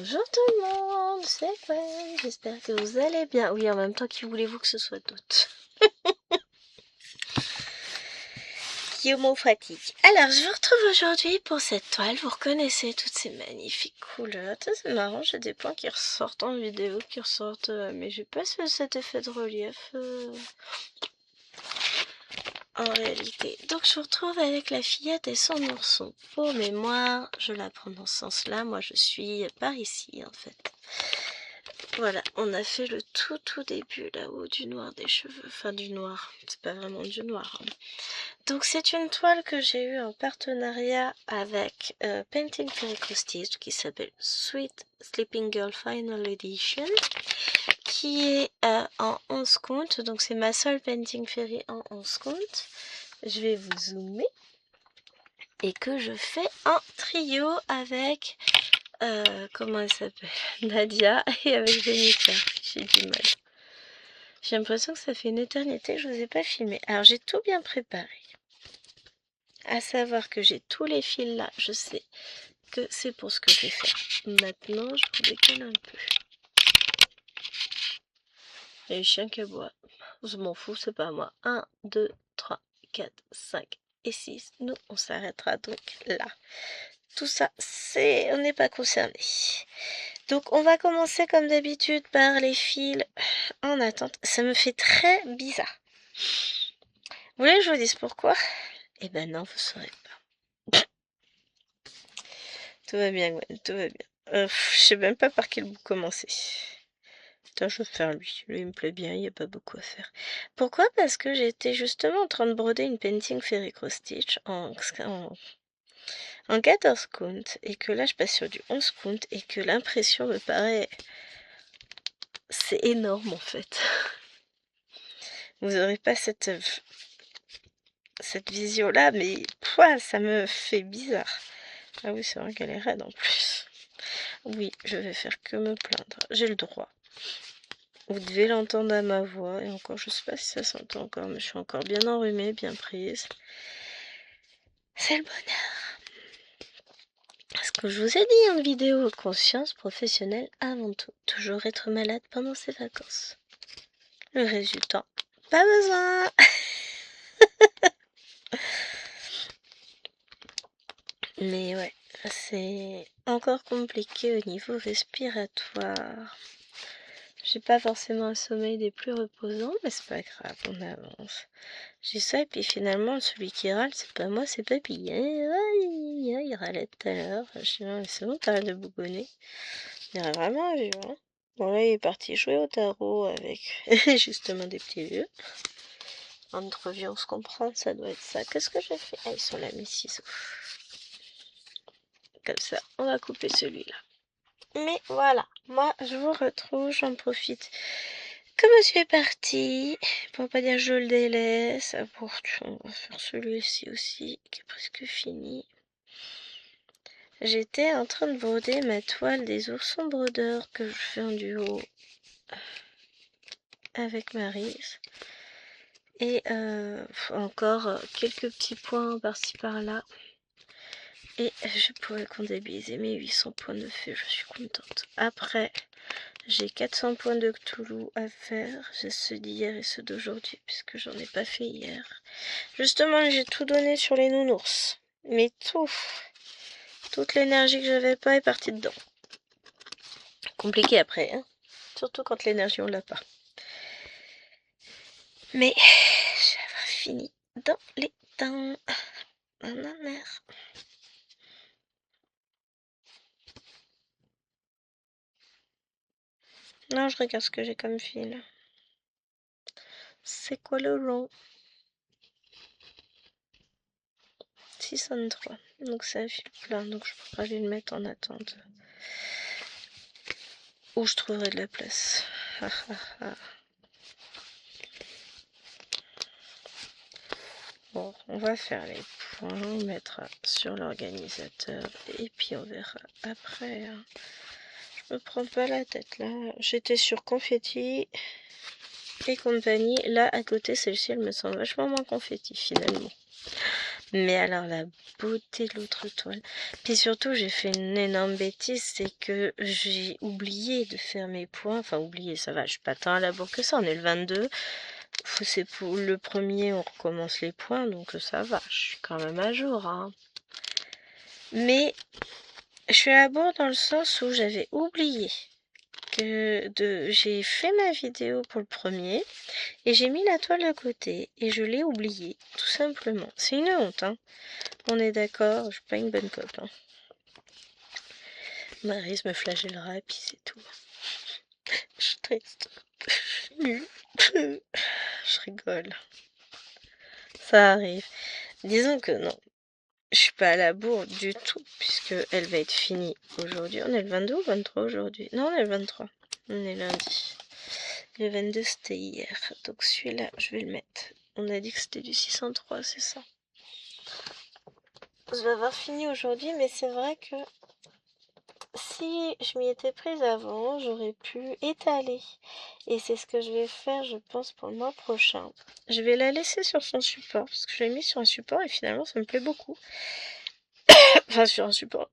Bonjour tout le monde, c'est Gwen, j'espère que vous allez bien. Oui, en même temps, qui voulez-vous que ce soit d'autre? Guillaume fatigue. Alors, je vous retrouve aujourd'hui pour cette toile. Vous reconnaissez toutes ces magnifiques couleurs. C'est marrant, j'ai des points qui ressortent en vidéo, qui ressortent, mais j'ai pas cet effet de relief en réalité. Donc, je vous retrouve avec la fillette et son ourson. Pour mémoire, je la prends dans ce sens-là. Moi, je suis par ici, en fait. Voilà, on a fait le tout début là-haut du noir des cheveux, enfin du noir, c'est pas vraiment du noir. Hein. Donc c'est une toile que j'ai eue en partenariat avec Painting Fairy Stitch qui s'appelle Sweet Sleeping Girl Final Edition, qui est en 11 comptes, donc c'est ma seule Painting Fairy en 11 comptes. Je vais vous zoomer et que je fais en trio avec... comment elle s'appelle? Nadia et avec Jennifer. J'ai du mal. J'ai l'impression que ça fait une éternité que je vous ai pas filmé. Alors j'ai tout bien préparé. À savoir que j'ai tous les fils là. Je sais que c'est pour ce que je vais faire. Maintenant, je vous décale un peu. Et le chien qui aboie. Je m'en fous, c'est pas moi. 1, 2, 3, 4, 5 et 6. Nous, on s'arrêtera donc là. Tout ça, on n'est pas concerné. Donc on va commencer comme d'habitude par les fils en attente. Ça me fait très bizarre. Vous voulez que je vous dise pourquoi? Eh ben non, vous saurez pas. Tout va bien, Gwen, tout va bien. Je sais même pas par quel bout commencer. Putain, je vais faire lui. Lui, il me plaît bien, il n'y a pas beaucoup à faire. Pourquoi? Parce que j'étais justement en train de broder une Painting Fairy Stitch en 14 counts et que là, je passe sur du 11 counts et que l'impression me paraît... C'est énorme en fait. Vous n'aurez pas cette vision là, mais ça me fait bizarre. Ah oui, c'est vrai qu'elle est raide en plus. Oui, je vais faire que me plaindre. J'ai le droit. Vous devez l'entendre à ma voix. Et encore, je sais pas si ça s'entend encore, mais je suis encore bien enrhumée, bien prise. C'est le bonheur. Ce que je vous ai dit en vidéo, conscience professionnelle avant tout. Toujours être malade pendant ses vacances. Le résultat, pas besoin. Mais ouais, c'est encore compliqué au niveau respiratoire. J'ai pas forcément un sommeil des plus reposants, mais c'est pas grave, on avance. J'ai ça, et puis finalement, celui qui râle, c'est pas moi, c'est papy. Il râlait tout à l'heure. Je dis, non, mais c'est bon, t'arrêtes de bougonner. Il y a vraiment un vieux, hein. Bon, là, il est parti jouer au tarot avec justement des petits vieux. Entre vieux, on se comprend, ça doit être ça. Qu'est-ce que j'ai fait? Ah, ils sont là, mes ciseaux. Comme ça, on va couper celui-là. Mais voilà, moi je vous retrouve, j'en profite que monsieur est parti, pour pas dire je le délaisse. On va faire celui-ci aussi, qui est presque fini. J'étais en train de broder ma toile des oursons brodeurs que je fais en duo avec Maryse. Et encore quelques petits points par-ci par-là. Et je pourrais comptabiliser mes 800 points de feu, je suis contente. Après, j'ai 400 points de Cthulhu à faire. J'ai ceux d'hier et ceux d'aujourd'hui, puisque j'en ai pas fait hier. Justement, j'ai tout donné sur les nounours. Mais tout. Toute l'énergie que j'avais pas est partie dedans. Compliqué après, hein. Surtout quand l'énergie on l'a pas. Mais je vais avoir fini dans les temps. Mère. Non, je regarde ce que j'ai comme fil. C'est quoi le long? 603. Donc c'est un fil plein, donc je pourrais aller le mettre en attente. Où je trouverai de la place. Bon, on va faire les points, on mettra sur l'organisateur et puis on verra après. Je me prends pas la tête là. J'étais sur confetti et compagnie. Là à côté, celle-ci elle me semble vachement moins confetti finalement. Mais alors la beauté de l'autre toile. Puis surtout j'ai fait une énorme bêtise, c'est que j'ai oublié de faire mes points. Enfin oublié, ça va, je suis pas tant à la bourre que ça, on est le 22. C'est pour le premier, on recommence les points, donc ça va, je suis quand même à jour. Hein. Mais je suis à la bourre dans le sens où j'avais oublié j'ai fait ma vidéo pour le premier et j'ai mis la toile à côté et je l'ai oublié, tout simplement. C'est une honte, hein. On est d'accord, je suis pas une bonne cop. Hein. Maryse me flagellera et puis c'est tout. Je suis triste. Je suis nulle. Je rigole. Ça arrive. Disons que non. Je suis pas à la bourre du tout, puisque elle va être finie aujourd'hui. On est le 22 ou 23 aujourd'hui? Non, on est le 23. On est lundi. Le 22, c'était hier. Donc celui-là, je vais le mettre. On a dit que c'était du 603, c'est ça. Je vais avoir fini aujourd'hui, mais c'est vrai que si je m'y étais prise avant, j'aurais pu étaler. Et c'est ce que je vais faire, je pense, pour le mois prochain. Je vais la laisser sur son support, parce que je l'ai mis sur un support et finalement, ça me plaît beaucoup. Enfin, sur un support.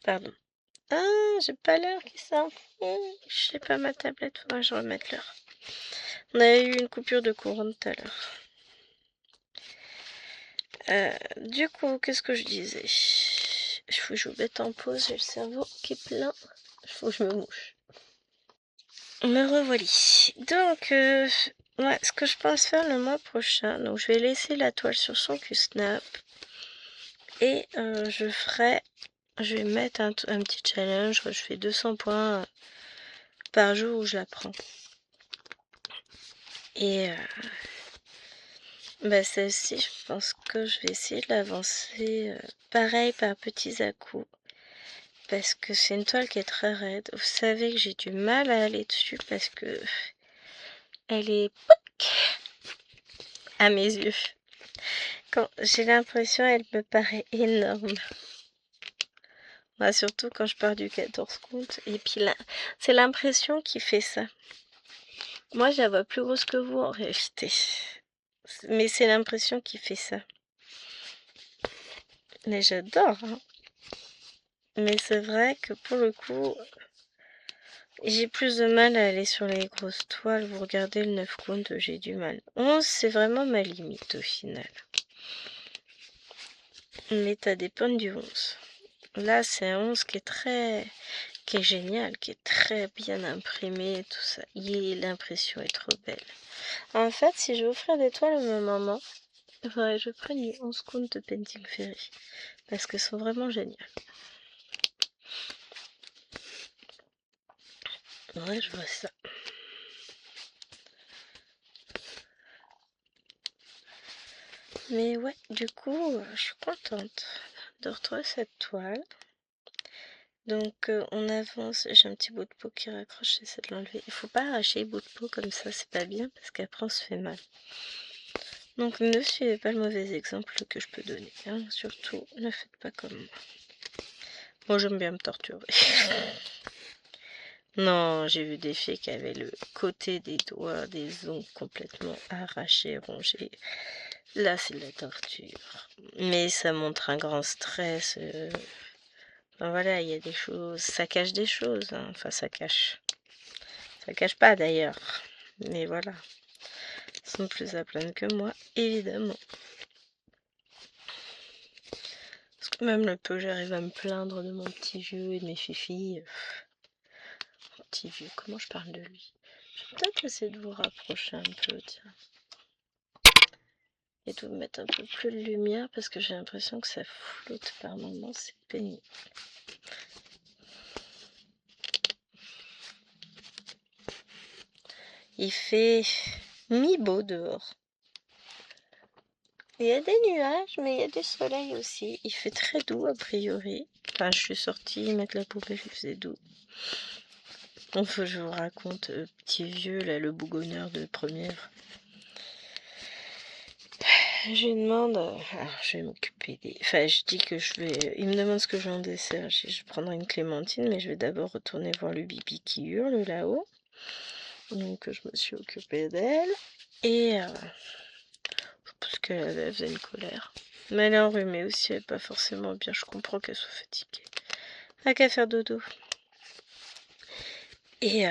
Pardon. Ah, j'ai pas l'heure qui s'enfuit. Je sais pas ma tablette, faudra que je remette l'heure. On avait eu une coupure de courant tout à l'heure. Du coup, qu'est-ce que je disais? Il faut que je vous mette en pause, j'ai le cerveau qui est plein. Il faut que je me mouche. Me revoilà. Donc, ouais, ce que je pense faire le mois prochain, donc je vais laisser la toile sur son Q-Snap. Et je vais mettre un petit challenge, je fais 200 points par jour où je la prends. Et bah celle-ci, je pense que je vais essayer de l'avancer pareil par petits à-coups. Parce que c'est une toile qui est très raide. Vous savez que j'ai du mal à aller dessus parce que elle est à mes yeux. Quand j'ai l'impression, elle me paraît énorme. Bah, surtout quand je pars du 14 compte. Et puis là, c'est l'impression qui fait ça. Moi, je la vois plus grosse que vous en réalité. Mais c'est l'impression qui fait ça. Mais j'adore. Hein. Mais c'est vrai que pour le coup, j'ai plus de mal à aller sur les grosses toiles. Vous regardez le 9 compte, j'ai du mal. 11, c'est vraiment ma limite au final. Mais t'as des pommes du 11. Là, c'est un 11 qui est génial, qui est très bien imprimé, tout ça. L'impression est trop belle. En fait, si je veux offrir des toiles à ma maman, il faudrait que je prenne du 11 compte de Painting Ferry. Parce qu'elles sont vraiment géniales. Ouais, je vois ça. Mais ouais, du coup, je suis contente de retrouver cette toile. Donc on avance, j'ai un petit bout de peau qui raccroche, j'essaie de l'enlever. Il faut pas arracher les bouts de peau comme ça, c'est pas bien parce qu'après on se fait mal. Donc ne suivez pas le mauvais exemple que je peux donner. Hein. Surtout, ne faites pas comme moi. Moi j'aime bien me torturer. Non, j'ai vu des filles qui avaient le côté des doigts, des ongles complètement arrachés, rongés. Là c'est de la torture. Mais ça montre un grand stress. Enfin, voilà, il y a des choses, ça cache des choses. Hein. Enfin ça cache. Ça cache pas d'ailleurs. Mais voilà. Ils sont plus à plaindre que moi, évidemment. Parce que même le peu, j'arrive à me plaindre de mon petit vieux et de mes fifilles. Mon petit vieux, comment je parle de lui? Je vais peut-être essayer de vous rapprocher un peu, tiens. Et de vous mettre un peu plus de lumière parce que j'ai l'impression que ça flotte par moments, c'est pénible. Il fait mi-beau dehors. Il y a des nuages, mais il y a du soleil aussi. Il fait très doux a priori. Enfin, je suis sortie mettre la poubelle, il faisait doux. Donc, faut que je vous raconte, petit vieux, là, le bougonneur de première. Je lui demande, alors je vais m'occuper des... Enfin, je dis que je vais... Il me demande ce que j'ai en dessert. Je prendrai une clémentine, mais je vais d'abord retourner voir le Bibi qui hurle là-haut. Donc, je me suis occupée d'elle. Et parce qu'elle faisait une colère. Mais elle est enrhumée aussi, elle n'est pas forcément bien. Je comprends qu'elle soit fatiguée. Elle n'a qu'à faire dodo. Et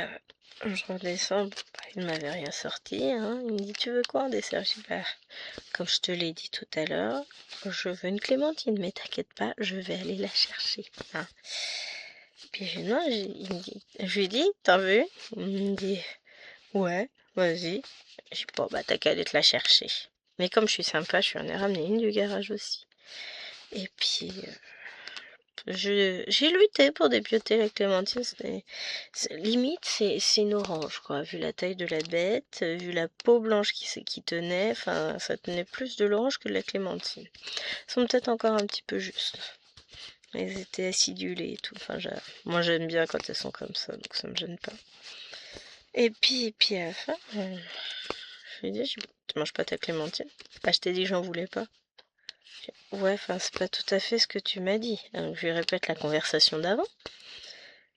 je redescends, il ne m'avait rien sorti. Hein. Il me dit, tu veux quoi en dessert? Je dis, bah, comme je te l'ai dit tout à l'heure, je veux une clémentine, mais t'inquiète pas, je vais aller la chercher. Hein. Puis non, je lui dis, t'en veux? Il me dit, ouais, vas-y. Je dis, bon, bah t'as qu'à aller te la chercher. Mais comme je suis sympa, je lui en ai ramené une du garage aussi. Et puis, j'ai lutté pour débioter la clémentine. Limite, c'est une orange, quoi. Vu la taille de la bête, vu la peau blanche qui tenait, enfin, ça tenait plus de l'orange que de la clémentine. Elles sont peut-être encore un petit peu justes. Elles étaient acidulées et tout. Enfin, moi, j'aime bien quand elles sont comme ça, donc ça me gêne pas. Et puis à la fin, je lui ai dit, tu manges pas ta clémentine? Bah, je t'ai dit que j'en voulais pas. Ouais, enfin, c'est pas tout à fait ce que tu m'as dit. Donc, je lui répète la conversation d'avant.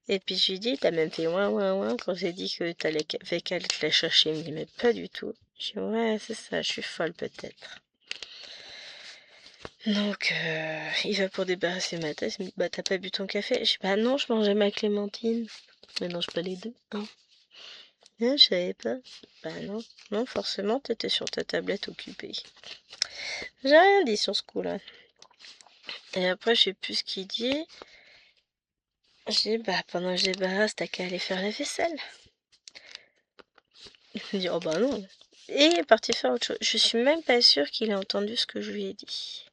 Et puis, je lui dis, t'as même fait ouin quand j'ai dit que t'allais avec elle te la chercher. Il me dit, mais pas du tout. Je dis, ouais, c'est ça, je suis folle peut-être. Donc, il va pour débarrasser ma tasse. Il me dit, bah, t'as pas bu ton café? Je dis, bah non, je mangeais ma clémentine. Mais mange pas les deux, hein. Ah, je savais pas. Bah non, non, forcément, t'étais sur ta tablette occupée. J'ai rien dit sur ce coup-là. Et après, je sais plus ce qu'il dit. Je dis, bah, pendant que je débarrasse, t'as qu'à aller faire la vaisselle. Il me dit, oh bah non. Et il est parti faire autre chose. Je suis même pas sûre qu'il ait entendu ce que je lui ai dit.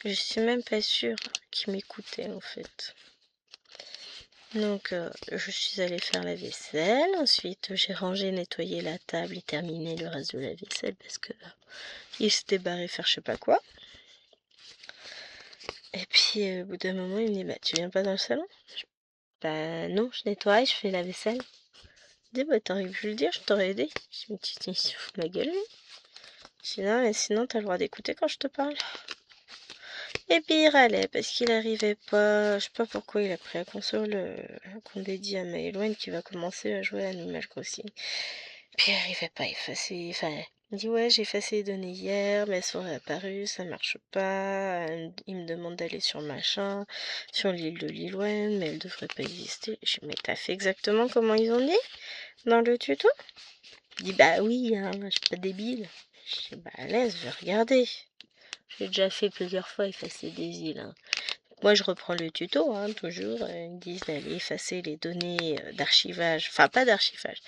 Je suis même pas sûre qu'il m'écoutait, en fait. Donc, je suis allée faire la vaisselle. Ensuite, j'ai rangé, nettoyé la table et terminé le reste de la vaisselle parce que il s'était barré faire je sais pas quoi. Et puis, au bout d'un moment, il me dit, bah, tu viens pas dans le salon? Bah, non, je nettoie, je fais la vaisselle. Il dit, bah, t'aurais pu le dire, je t'aurais aidé. Je me dis, il se fout de ma gueule, lui. Je dis, non, mais sinon, t'as le droit d'écouter quand je te parle. Et puis, il râlait parce qu'il arrivait pas. Je sais pas pourquoi il a pris la console qu'on dédie à Maëloine qui va commencer à jouer à Animal Crossing. Puis, il arrivait pas à effacer. Enfin, il dit, ouais, j'ai effacé les données hier, mais elles sont réapparues, ça marche pas. Il me demande d'aller sur machin, sur l'île de Lillouen, mais elle devrait pas exister. Je dis, mais t'as fait exactement comment ils ont dit dans le tuto? Il dit, bah oui, hein, je suis pas débile. Je dis, bah laisse, je vais regarder. J'ai déjà fait plusieurs fois effacer des îles. Hein. Moi, je reprends le tuto, hein, toujours. Ils me disent d'aller effacer les données d'archivage. Enfin, pas d'archivage.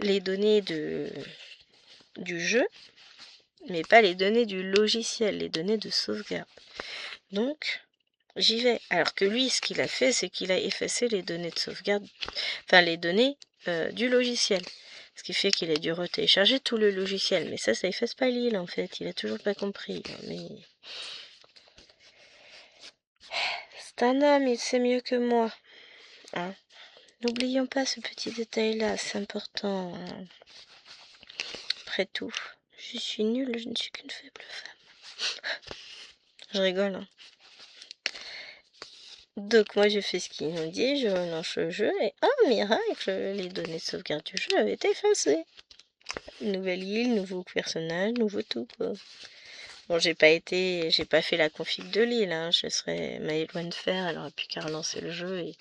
Les données du jeu, mais pas les données du logiciel, les données de sauvegarde. Donc, j'y vais. Alors que lui, ce qu'il a fait, c'est qu'il a effacé les données de sauvegarde, enfin les données du logiciel. Ce qui fait qu'il a dû retélécharger tout le logiciel. Mais ça efface pas l'île en fait. Il a toujours pas compris. Mais c'est un homme, il sait mieux que moi. Hein. N'oublions pas ce petit détail-là, c'est important. Hein. Après tout, je suis nulle, je ne suis qu'une faible femme. Je rigole. Hein. Donc moi je fais ce qu'ils m'ont dit, je relance le jeu et oh miracle, les données de sauvegarde du jeu avaient été effacées. Nouvelle île, nouveau personnage, nouveau tout quoi. Bon j'ai pas fait la config de l'île, hein. Je serais Maëloine de faire, elle aurait plus qu'à relancer le jeu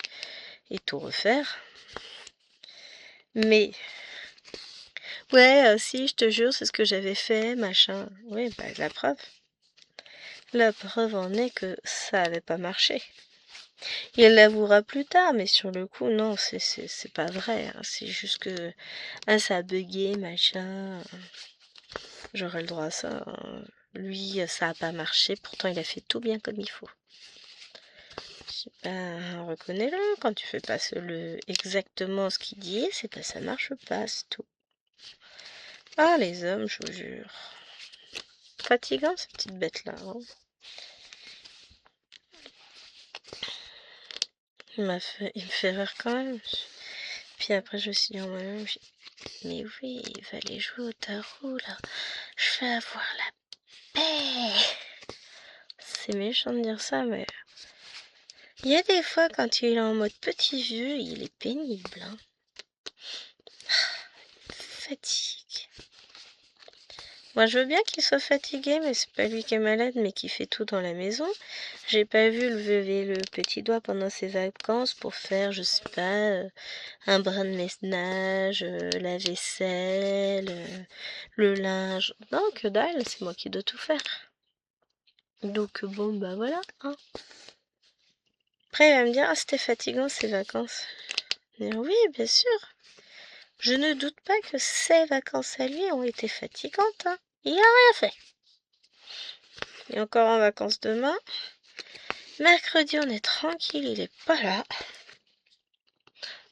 et tout refaire. Mais ouais, si je te jure c'est ce que j'avais fait, machin. Ouais bah la preuve. La preuve en est que ça avait pas marché. Il l'avouera plus tard, mais sur le coup, non, c'est pas vrai. Hein. C'est juste que ça a bugué, machin. J'aurais le droit à ça. Hein. Lui, ça a pas marché, pourtant il a fait tout bien comme il faut. Ben, reconnais-le, quand tu fais pas exactement ce qu'il dit, c'est pas ça marche pas, c'est tout. Ah, les hommes, je vous jure. Fatigant, ces petites bêtes-là. Hein. Il me fait rire quand même. Puis après, je me suis dit en moi-même, mais oui, il va aller jouer au tarot, là. Je vais avoir la paix. C'est méchant de dire ça, mais... Il y a des fois, quand il est en mode petit vieux, il est pénible. Hein. Fatigue. Moi, je veux bien qu'il soit fatigué, mais c'est pas lui qui est malade, mais qui fait tout dans la maison. J'ai pas vu lever le petit doigt pendant ses vacances pour faire, je sais pas, un brin de ménage, la vaisselle, le linge. Non, que dalle, c'est moi qui dois tout faire. Donc bon, bah voilà, hein. Après, il va me dire, ah, c'était fatigant ces vacances. Je vais dire, oui, bien sûr. Je ne doute pas que ces vacances à lui ont été fatigantes, hein. Il a rien fait. Il est encore en vacances demain. Mercredi, on est tranquille, il est pas là.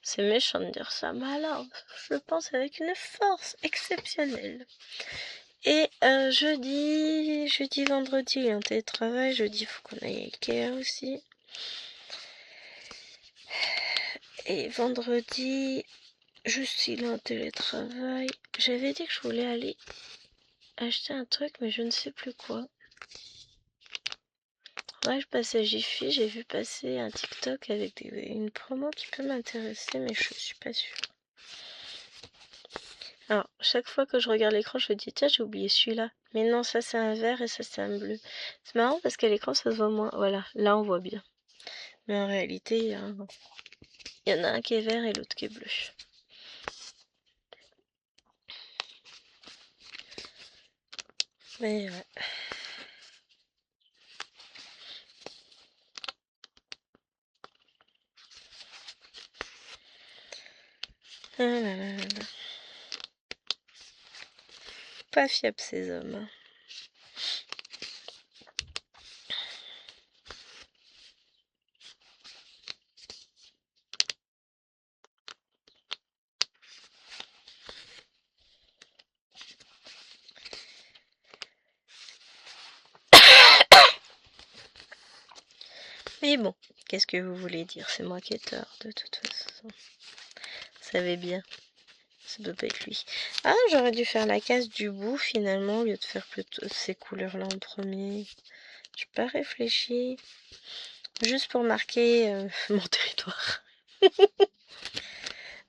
C'est méchant de dire ça, mais alors, je le pense avec une force exceptionnelle. Et jeudi, vendredi, il est en télétravail. Jeudi, il faut qu'on aille à Ikea aussi. Et vendredi, juste il est en télétravail. J'avais dit que je voulais aller acheter un truc, mais je ne sais plus quoi. Ouais, je passe à Jiffy, j'ai vu passer un TikTok avec une promo qui peut m'intéresser, mais je suis pas sûre. Alors, chaque fois que je regarde l'écran, je me dis, tiens, j'ai oublié celui-là. Mais non, ça c'est un vert et ça c'est un bleu. C'est marrant parce qu'à l'écran, ça se voit moins. Voilà, là on voit bien. Mais en réalité, il y en a un qui est vert et l'autre qui est bleu. Mais ouais. Ah là là là là. Pas fiable ces hommes. Mais bon, qu'est-ce que vous voulez dire? C'est moi qui ai tort, de toute façon. Vous savez bien, ça peut pas être lui. Ah, j'aurais dû faire la case du bout finalement, au lieu de faire plutôt ces couleurs-là en premier. J'ai pas réfléchi. Juste pour marquer mon territoire.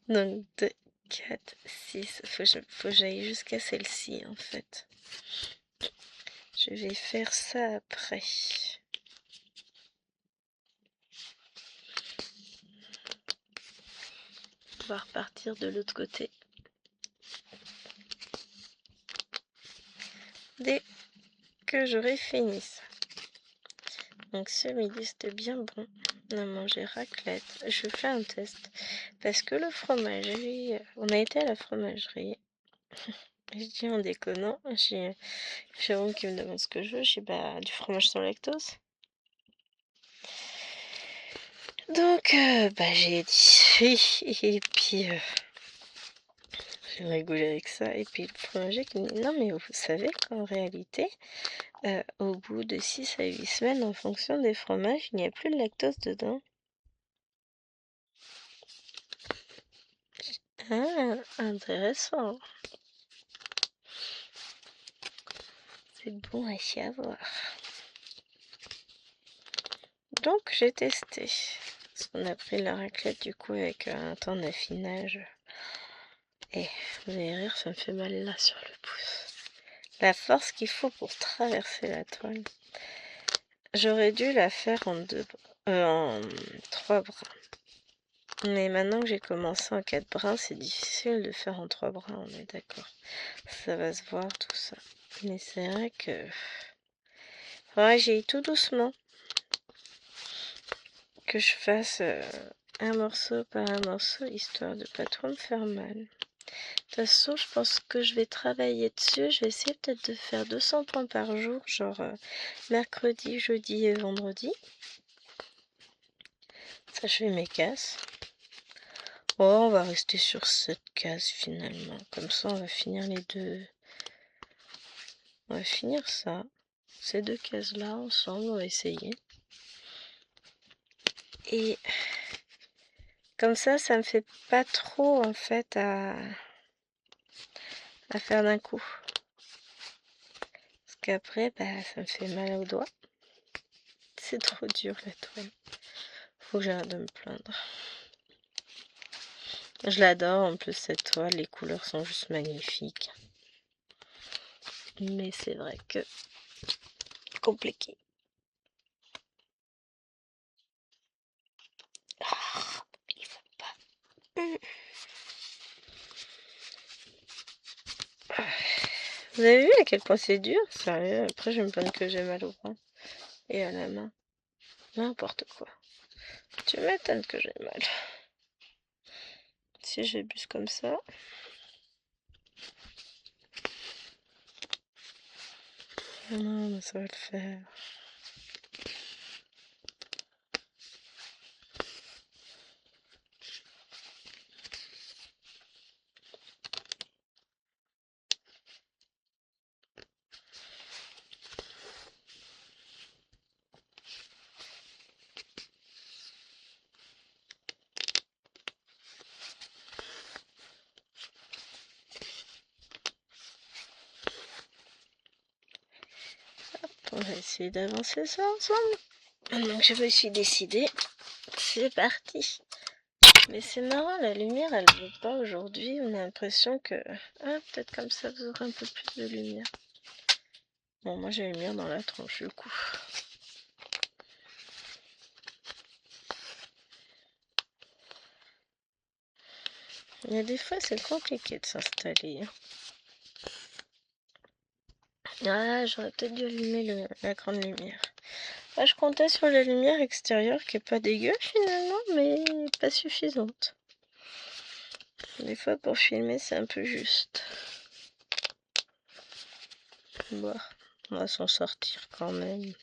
Donc 2, 4, 6. Faut que j'aille jusqu'à celle-ci en fait. Je vais faire ça après. On va repartir de l'autre côté. Dès que j'aurai fini ça. Donc ce midi c'était bien bon. On a mangé raclette. Je fais un test. Parce que le fromagerie... On a été à la fromagerie. Je dis en déconnant. J'ai Jérôme qui me demande ce que je veux. J'ai bah du fromage sans lactose. Donc bah j'ai dit oui. Et puis j'ai rigolé avec ça. Et puis le fromager qui me dit non mais vous savez qu'en réalité au bout de 6 à 8 semaines en fonction des fromages il n'y a plus de lactose dedans. Ah, intéressant. C'est bon à savoir. Donc j'ai testé. On a pris la raclette du coup avec un temps d'affinage. Et vous allez rire, ça me fait mal là sur le pouce. La force qu'il faut pour traverser la toile. J'aurais dû la faire en 3 brins. Mais maintenant que j'ai commencé en 4 brins, c'est difficile de faire en 3 brins, on est d'accord. Ça va se voir tout ça. Mais c'est vrai que... Ouais, j'ai eu tout doucement. Que je fasse un morceau par un morceau, histoire de pas trop me faire mal. De toute façon, je pense que je vais travailler dessus. Je vais essayer peut-être de faire 200 points par jour, genre mercredi, jeudi et vendredi. Ça, je fais mes cases. Oh, on va rester sur cette case finalement. Comme ça, on va finir les deux. On va finir ça. Ces 2 cases-là ensemble, on va essayer. Et comme ça me fait pas trop en fait à faire d'un coup. Parce qu'après, bah, ça me fait mal aux doigts. C'est trop dur la toile. Faut que j'arrête de me plaindre. Je l'adore en plus cette toile, les couleurs sont juste magnifiques. Mais c'est vrai que compliqué. Ah, il faut pas. Vous avez vu à quel point c'est dur? Sérieux, après je me plains que j'ai mal au bras et à la main. N'importe quoi. Tu m'étonnes que j'ai mal. Si j'abuse comme ça. Non, mais ça va le faire. On va essayer d'avancer ça ensemble. Donc je me suis décidée. C'est parti. Mais c'est marrant, la lumière elle veut pas aujourd'hui. On a l'impression que... Ah, peut-être comme ça vous aurez un peu plus de lumière. Bon, moi j'ai la lumière dans la tronche du coup. Il y a des fois c'est compliqué de s'installer. Ah, j'aurais peut-être dû allumer la grande lumière. Ah, je comptais sur la lumière extérieure qui est pas dégueu finalement, mais pas suffisante. Des fois pour filmer c'est un peu juste. Bon, on va s'en sortir quand même.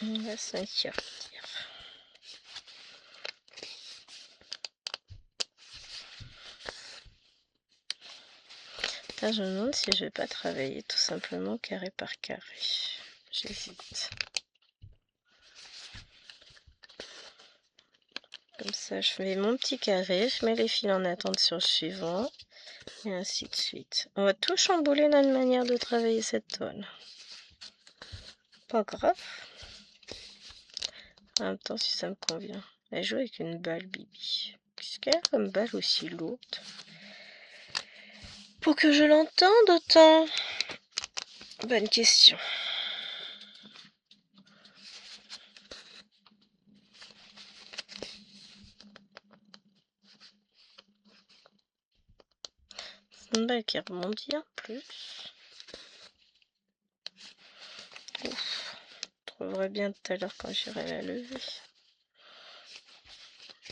On va s'en sortir. Là, je me demande si je vais pas travailler tout simplement carré par carré. J'hésite. Comme ça, je fais mon petit carré, je mets les fils en attente sur le suivant, et ainsi de suite. On va tout chambouler notre manière de travailler cette toile. Pas grave. En même temps, si ça me convient. Elle joue avec une balle, Bibi. Qu'est-ce qu'elle a comme balle aussi lourde? Pour que je l'entende autant? Bonne question. C'est une balle qui rebondit en plus. Ouf. Je trouverai bien tout à l'heure quand j'irai la lever.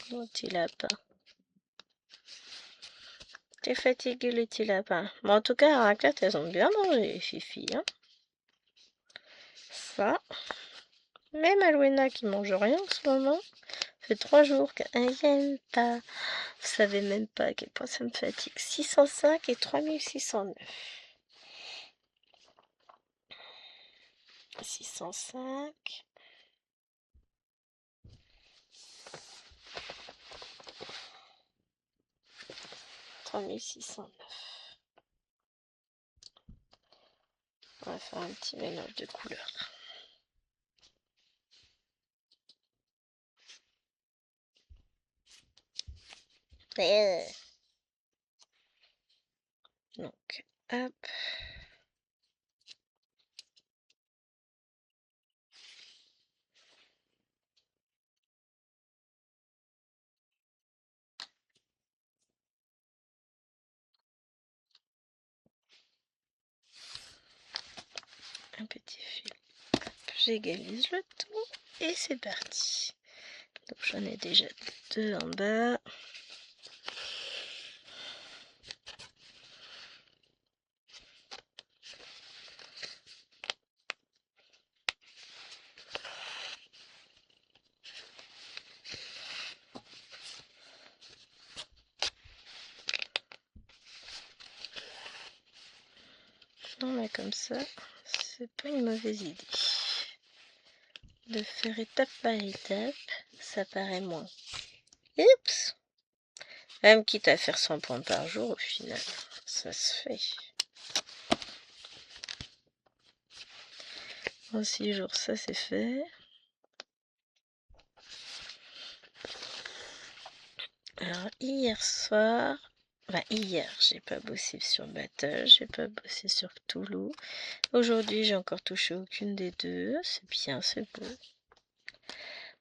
Mon petit lapin. T'es fatigué le petit lapin. Bon, en tout cas, à raclette, elles ont bien mangé, les filles. Hein. Ça. Même Alwena qui mange rien en ce moment. Ça fait 3 jours qu'elle n'aime pas. Vous savez même pas à quel point ça me fatigue. 605 et 3609. 605. 3609. On va faire un petit mélange de couleurs. Donc, hop. Un petit fil. J'égalise le tout. Et c'est parti. Donc j'en ai déjà 2 en bas. Non mais comme ça, c'est pas une mauvaise idée. De faire étape par étape, ça paraît moins. Oups! Même quitte à faire 100 points par jour, au final, ça se fait. En 6 jours, ça c'est fait. Alors hier soir, hier, j'ai pas bossé sur Battle, j'ai pas bossé sur Cthulhu. Aujourd'hui, j'ai encore touché aucune des deux. C'est bien, c'est beau.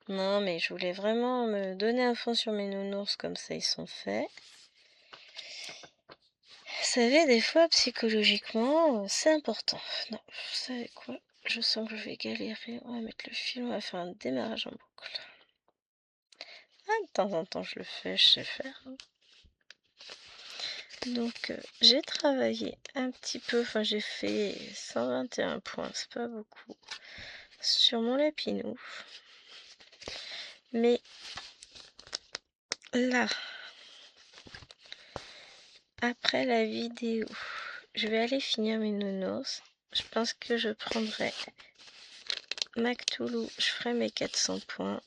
Non, mais je voulais vraiment me donner un fond sur mes nounours, comme ça ils sont faits. Vous savez, des fois, psychologiquement, c'est important. Non, vous savez quoi? Je sens que je vais galérer. On va mettre le fil, on va faire un démarrage en boucle. Ah, de temps en temps, je le fais, je sais faire. Donc, j'ai travaillé un petit peu, enfin, j'ai fait 121 points, c'est pas beaucoup, sur mon lapinou. Mais là, après la vidéo, je vais aller finir mes nounours. Je pense que je prendrai ma Cthulhu, je ferai mes 400 points.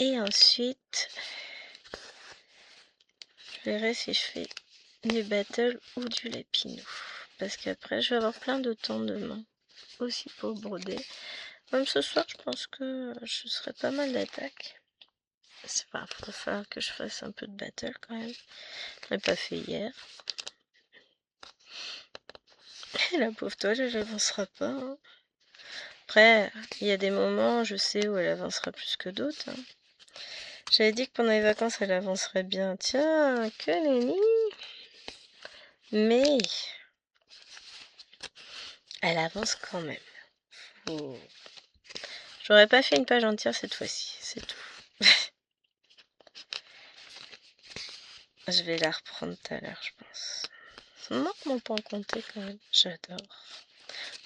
Et ensuite, je verrai si je fais du battle ou du lapinou. Parce qu'après, je vais avoir plein de temps demain aussi pour broder. Même ce soir, je pense que je serai pas mal d'attaques. C'est pas, il va falloir que je fasse un peu de battle quand même. Je l'ai pas fait hier. Et la pauvre toile, elle avancera pas. Hein. Après, il y a des moments, je sais, où elle avancera plus que d'autres. Hein. J'avais dit que pendant les vacances, elle avancerait bien. Tiens, que nenni. Mais elle avance quand même. Faut... J'aurais pas fait une page entière cette fois-ci, c'est tout. Je vais la reprendre tout à l'heure, je pense. Ça me manque mon point compté quand même. J'adore.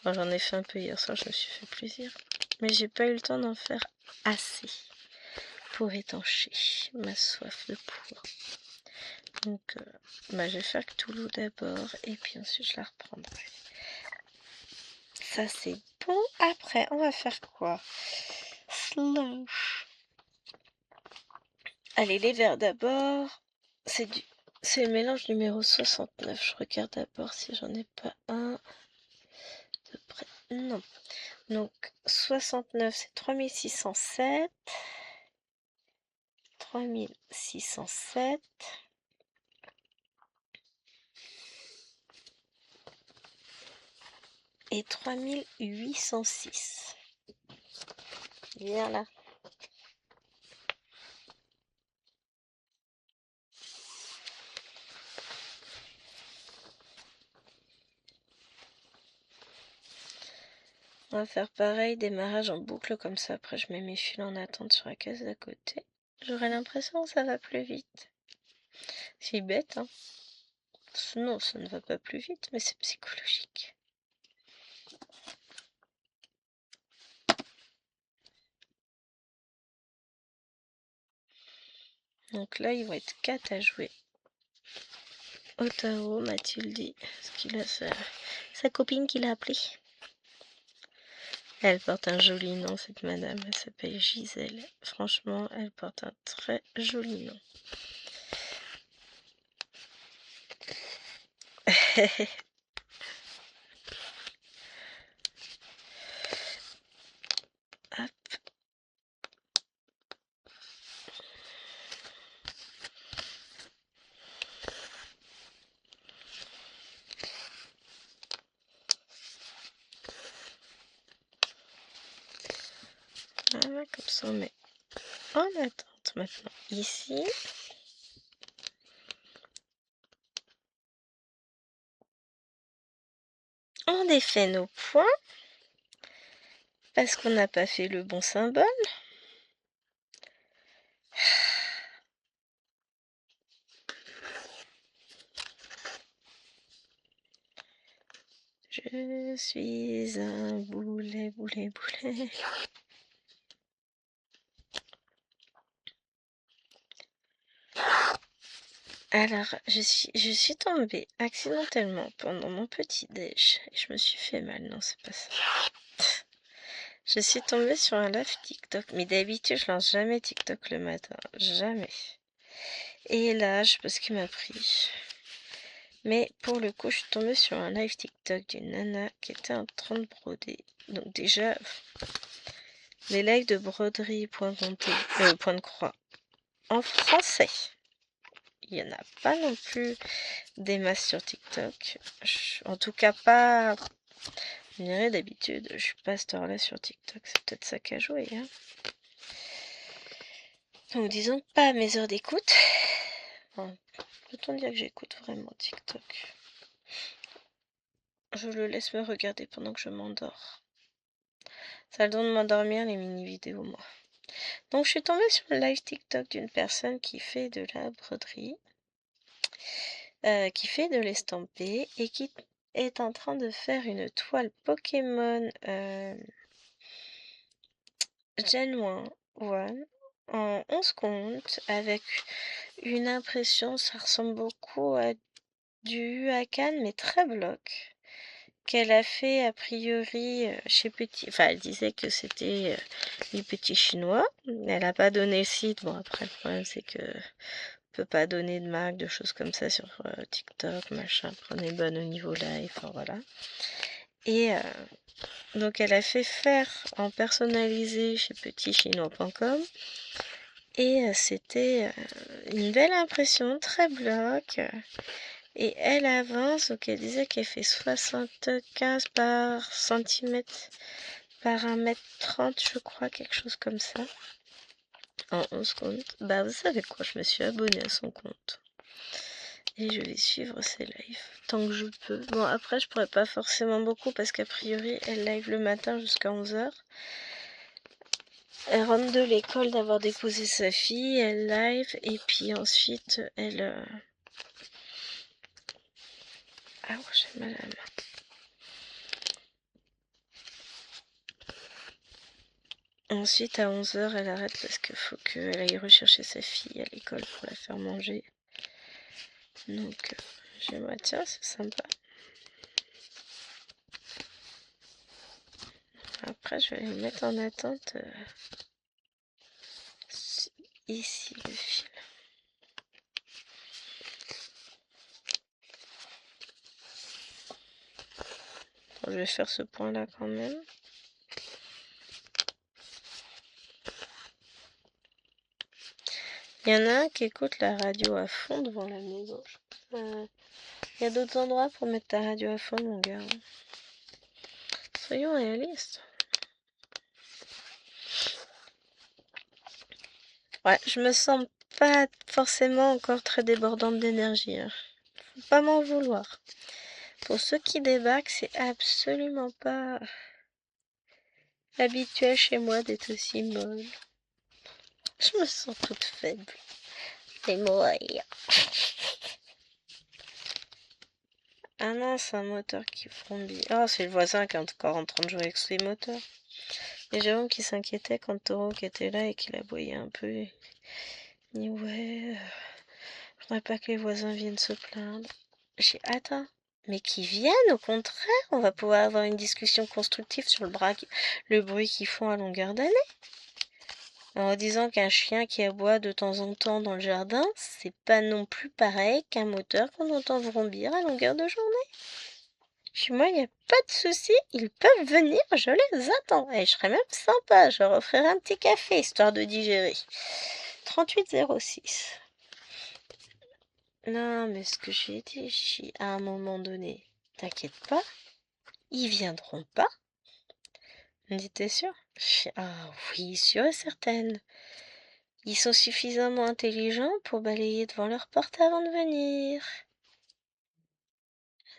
Bon, j'en ai fait un peu hier soir, je me suis fait plaisir. Mais j'ai pas eu le temps d'en faire assez pour étancher ma soif de pouvoir. Donc, je vais faire Cthulhu d'abord et puis ensuite je la reprendrai. Ça c'est bon. Après, on va faire quoi? Slush. Allez, les verts d'abord. C'est le mélange numéro 69. Je regarde d'abord si j'en ai pas un de près. Non. Donc 69, c'est 3607. 3607. Et 3806. Viens là. On va faire pareil, démarrage en boucle comme ça. Après, je mets mes fils en attente sur la case d'à côté. J'aurai l'impression que ça va plus vite. C'est bête, hein. Non, ça ne va pas plus vite, mais c'est psychologique. Donc là, ils vont être 4 à jouer. Otaro m'a-t-il dit. Parce qu'il a sa copine qui l'a appelé. Elle porte un joli nom, cette madame. Elle s'appelle Gisèle. Franchement, elle porte un très joli nom. Hop. Voilà, comme ça on met en attente maintenant ici. On défait nos points parce qu'on n'a pas fait le bon symbole. Je suis un boulet, boulet, boulet. Alors, je suis tombée accidentellement pendant mon petit déj et je me suis fait mal. Non, c'est pas ça. Je suis tombée sur un live TikTok. Mais d'habitude, je lance jamais TikTok le matin. Jamais. Et là, je sais pas ce qui m'a pris. Mais pour le coup, je suis tombée sur un live TikTok d'une nana qui était en train de broder. Donc déjà, les lives de broderie point de croix en français. Il n'y en a pas non plus des masses sur TikTok. En tout cas, pas. Je dirais d'habitude, je suis pas à cette heure-là sur TikTok. C'est peut-être ça qui a joué. Hein. Donc disons pas à mes heures d'écoute. Enfin, peut-on dire que j'écoute vraiment TikTok? Je le laisse me regarder pendant que je m'endors. Ça a le don de m'endormir les mini-vidéos, moi. Donc je suis tombée sur le live TikTok d'une personne qui fait de la broderie, qui fait de l'estampé et qui est en train de faire une toile Pokémon Gen 1 en 11 comptes avec une impression, ça ressemble beaucoup à du Hakan mais très bloc. Qu'elle a fait a priori chez Petit. Enfin, elle disait que c'était du Petit Chinois. Elle n'a pas donné le site. Bon, après, le problème, c'est que on peut pas donner de marque, de choses comme ça sur TikTok, machin. Prenez bonne au niveau live, enfin voilà. Et donc, elle a fait faire en personnalisé chez petitchinois.com. Et c'était une belle impression, très bloc. Et elle avance, donc elle disait qu'elle fait 75 par centimètre par 1,30 m, je crois, quelque chose comme ça. En 11 comptes. Bah, vous savez quoi, je me suis abonnée à son compte. Et je vais suivre ses lives tant que je peux. Bon, après, je pourrais pas forcément beaucoup parce qu'a priori, elle live le matin jusqu'à 11 h. Elle rentre de l'école d'avoir déposé sa fille, elle live, et puis ensuite, elle... Ah, j'ai mal à la main. Ensuite, à 11 h, elle arrête parce qu'il faut qu'elle aille rechercher sa fille à l'école pour la faire manger. Donc, je me dis, tiens, c'est sympa. Après, je vais les mettre en attente ici, le fil. Bon, je vais faire ce point-là quand même. Il y en a un qui écoute la radio à fond devant la maison. Il y a d'autres endroits pour mettre ta radio à fond, mon gars. Soyons réalistes. Ouais, je me sens pas forcément encore très débordante d'énergie. Hein. Faut pas m'en vouloir. Pour ceux qui débarquent, c'est absolument pas habituel chez moi d'être aussi molle. Je me sens toute faible. Et mourir. Ah non, c'est un moteur qui frombit. Oh, c'est le voisin qui est encore en train de jouer avec ses moteurs. Et Jérôme qui s'inquiétait quand Taureau qui était là et qu'il aboyait un peu. Il dit ouais, je voudrais pas que les voisins viennent se plaindre. J'ai attends, mais qu'ils viennent, au contraire, on va pouvoir avoir une discussion constructive sur le bruit qu'ils font à longueur d'année. En disant qu'un chien qui aboie de temps en temps dans le jardin, c'est pas non plus pareil qu'un moteur qu'on entend vrombir à longueur de journée. Chez moi, il n'y a pas de souci, ils peuvent venir, je les attends. Et je serais même sympa, je leur offrirai un petit café, histoire de digérer. 3806. Non, mais ce que j'ai dit, à un moment donné, t'inquiète pas, ils viendront pas. On dit, t'es sûr? Ah oui, sûre et certaine. Ils sont suffisamment intelligents pour balayer devant leur porte avant de venir.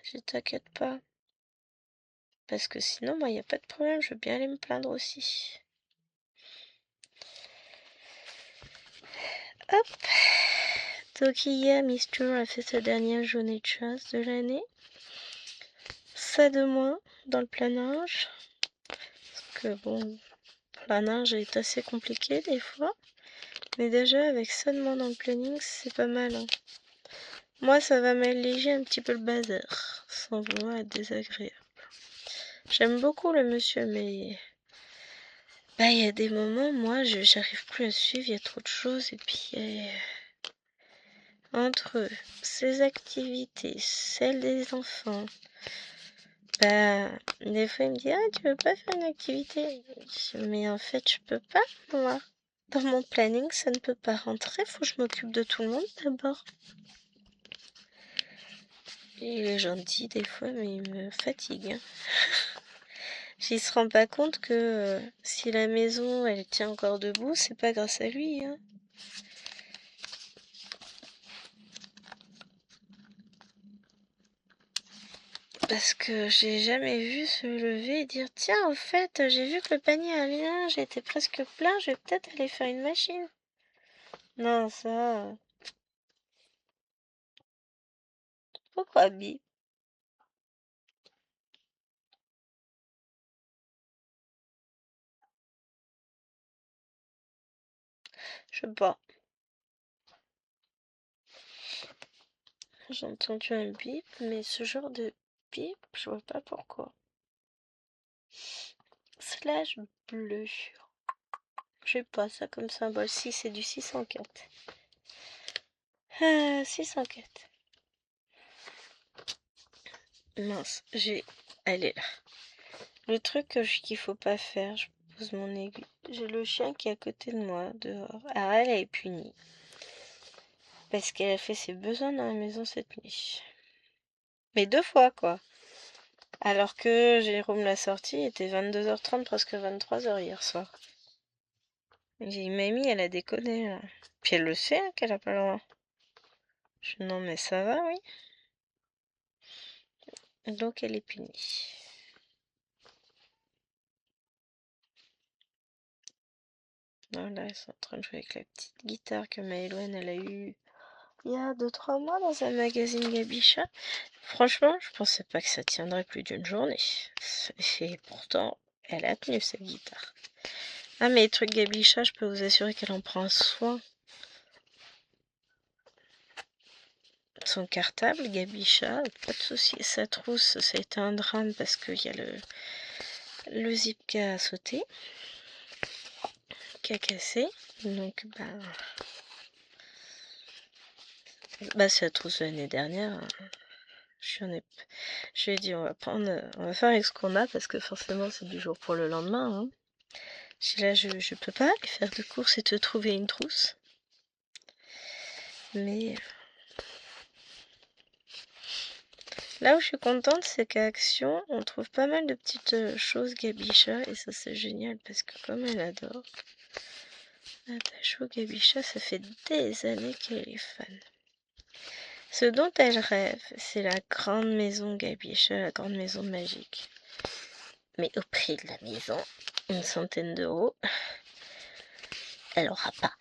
Je t'inquiète pas. Parce que sinon, moi, il n'y a pas de problème, je veux bien aller me plaindre aussi. Hop. Donc hier, Miss Tour a fait sa dernière journée de chasse de l'année. Ça de moins dans le planage. Parce que bon, le planage est assez compliqué des fois. Mais déjà, avec ça de moins dans le planning, c'est pas mal. Hein. Moi, ça va m'alléger un petit peu le bazar, sans vouloir être désagréable. J'aime beaucoup le monsieur, mais... Bah, il y a des moments, moi, j'arrive plus à suivre, il y a trop de choses, et puis... entre ses activités, celles des enfants, bah, des fois il me dit ah tu veux pas faire une activité? Mais en fait je peux pas moi. Dans mon planning ça ne peut pas rentrer, faut que je m'occupe de tout le monde d'abord. Il est gentil des fois mais il me fatigue. Hein. Il se rend pas compte que si la maison elle tient encore debout, c'est pas grâce à lui. Hein. Parce que j'ai jamais vu se lever et dire tiens, en fait, j'ai vu que le panier a rien, j'étais presque plein, je vais peut-être aller faire une machine. Non, ça. Pourquoi Bi? Je sais pas. J'ai entendu un bip, mais ce genre de bip, je vois pas pourquoi. Slash bleu. Je sais pas, ça comme symbole. Si, c'est du 604. 604. Mince, elle est là. Le truc qu'il faut pas faire, je pose mon aiguille. J'ai le chien qui est à côté de moi, dehors. Alors elle est punie. Parce qu'elle a fait ses besoins dans la maison cette nuit. Mais 2 fois, quoi. Alors que Jérôme l'a sorti, il était 22h30, presque 23h hier soir. J'ai dit, mamie, elle a déconné, là. Puis elle le sait, hein, qu'elle a pas le droit. Je dis, non, mais ça va, oui. Donc elle est punie. Voilà, ils sont en train de jouer avec la petite guitare que Maëloine, elle a eue il y a 2-3 mois dans un magazine Gabicha. Franchement, je pensais pas que ça tiendrait plus d'une journée. Et pourtant, elle a tenu cette guitare. Ah, mais les trucs Gabicha, je peux vous assurer qu'elle en prend soin. Son cartable, Gabicha, pas de souci. Sa trousse, ça a été un drame parce qu'il y a le zip qui a sauté, qui a cassé. Donc, c'est la trousse de l'année dernière. Hein. Je lui ai dit, on va faire avec ce qu'on a parce que forcément, c'est du jour pour le lendemain. Hein. Là, je peux pas aller faire de courses et te trouver une trousse. Mais là où je suis contente, c'est qu'à Action, on trouve pas mal de petites choses Gabicha et ça c'est génial parce que comme elle adore Natacha Gabicha, ça fait des années qu'elle est fan. Ce dont elle rêve, c'est la grande maison Gabicha, la grande maison magique. Mais au prix de la maison, 100 d'euros, elle aura pas.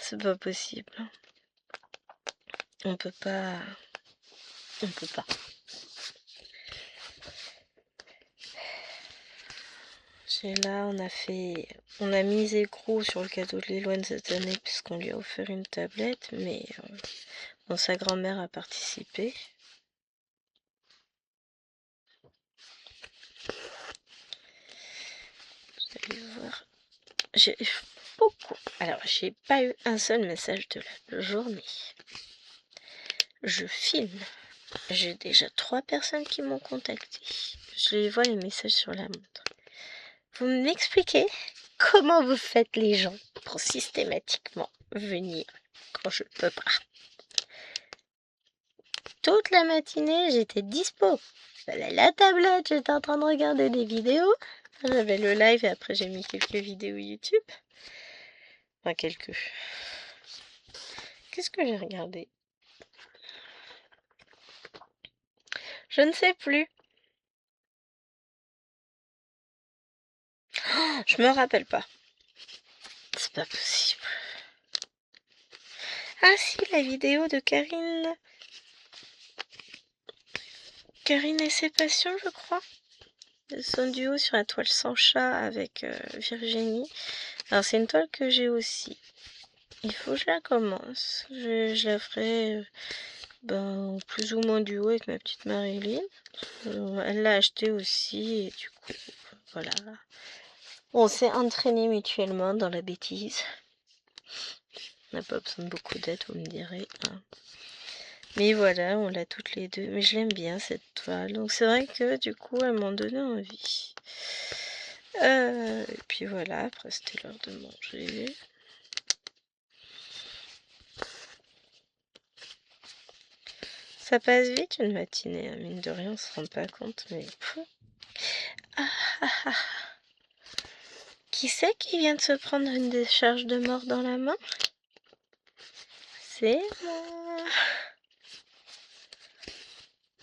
C'est pas possible. On peut pas. On peut pas. Là, on a misé gros sur le cadeau de Léloine cette année puisqu'on lui a offert une tablette, mais bon, sa grand-mère a participé. Vous allez voir. J'ai beaucoup. Alors, j'ai pas eu un seul message de la journée. Je filme. J'ai déjà 3 personnes qui m'ont contacté. Je les vois les messages sur la montre. Vous m'expliquez comment vous faites les gens pour systématiquement venir quand je peux pas. Toute la matinée, j'étais dispo. J'avais la tablette, j'étais en train de regarder des vidéos. J'avais le live et après j'ai mis quelques vidéos YouTube. Enfin, quelques. Qu'est-ce que j'ai regardé? Je ne sais plus. Oh, je me rappelle pas. C'est pas possible. Ah si, la vidéo de Karine. Karine et ses passions, je crois. Son duo sur la toile sans chat avec Virginie. Alors c'est une toile que j'ai aussi. Il faut que je la commence. Je la ferai plus ou moins duo avec ma petite Marilyn. Elle l'a acheté aussi et du coup, voilà. On s'est entraînés mutuellement dans la bêtise. On n'a pas besoin de beaucoup d'aide, vous me direz. Hein. Mais voilà, on l'a toutes les deux. Mais je l'aime bien cette toile. Donc c'est vrai que du coup, elles m'ont donné envie. Et puis voilà, après c'était l'heure de manger. Ça passe vite une matinée, hein. Mine de rien, on se rend pas compte, mais... Ah, ah, ah. Qui c'est qui vient de se prendre une décharge de mort dans la main? C'est moi.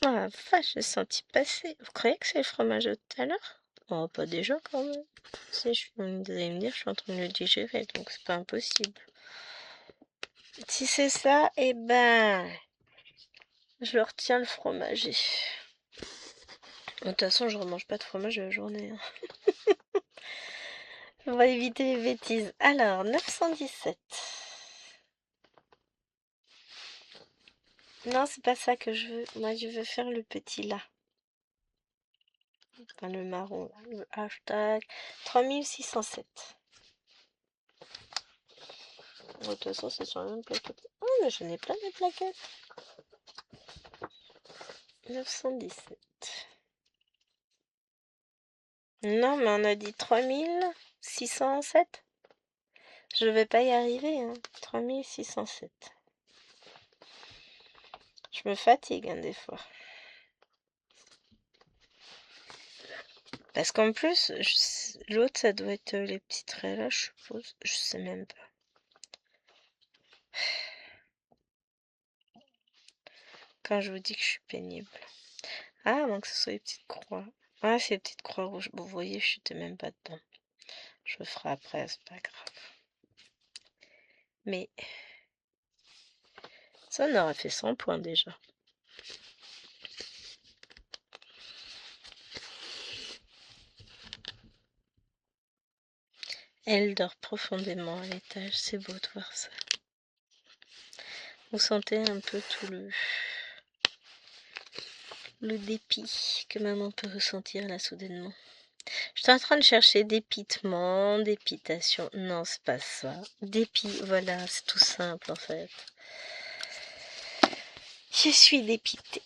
Oh la vache, j'ai senti passer. Vous croyez que c'est le fromage de tout à l'heure? Oh, pas déjà quand même. Si, vous allez me dire, je suis en train de le digérer, donc c'est pas impossible. Si c'est ça, eh ben... je leur retiens le fromager. De toute façon, je remange pas de fromage de la journée. Hein. On va éviter les bêtises. Alors, 917. Non, c'est pas ça que je veux. Moi, je veux faire le petit là. Enfin, le marron. Là. Le hashtag 3607. De toute façon, c'est sur la même plaquette. Oh, mais j'en ai plein de plaquettes. 917. Non, mais on a dit 3607. Je vais pas y arriver, hein. 3607. Je me fatigue, hein, des fois. Parce qu'en plus, l'autre, ça doit être les petits traits là, je suppose. Je sais même pas. Quand je vous dis que je suis pénible. Ah, donc ce sont les petites croix. Ah, c'est les petites croix rouges. Bon, vous voyez, je n'étais même pas dedans. Je le ferai après, c'est pas grave. Mais ça, on aurait fait 100 points déjà. Elle dort profondément à l'étage. C'est beau de voir ça. Vous sentez un peu tout le dépit que maman peut ressentir là soudainement. Je suis en train de chercher dépitement, dépitation. Non, c'est pas ça. Dépit, voilà, c'est tout simple en fait. Je suis dépitée.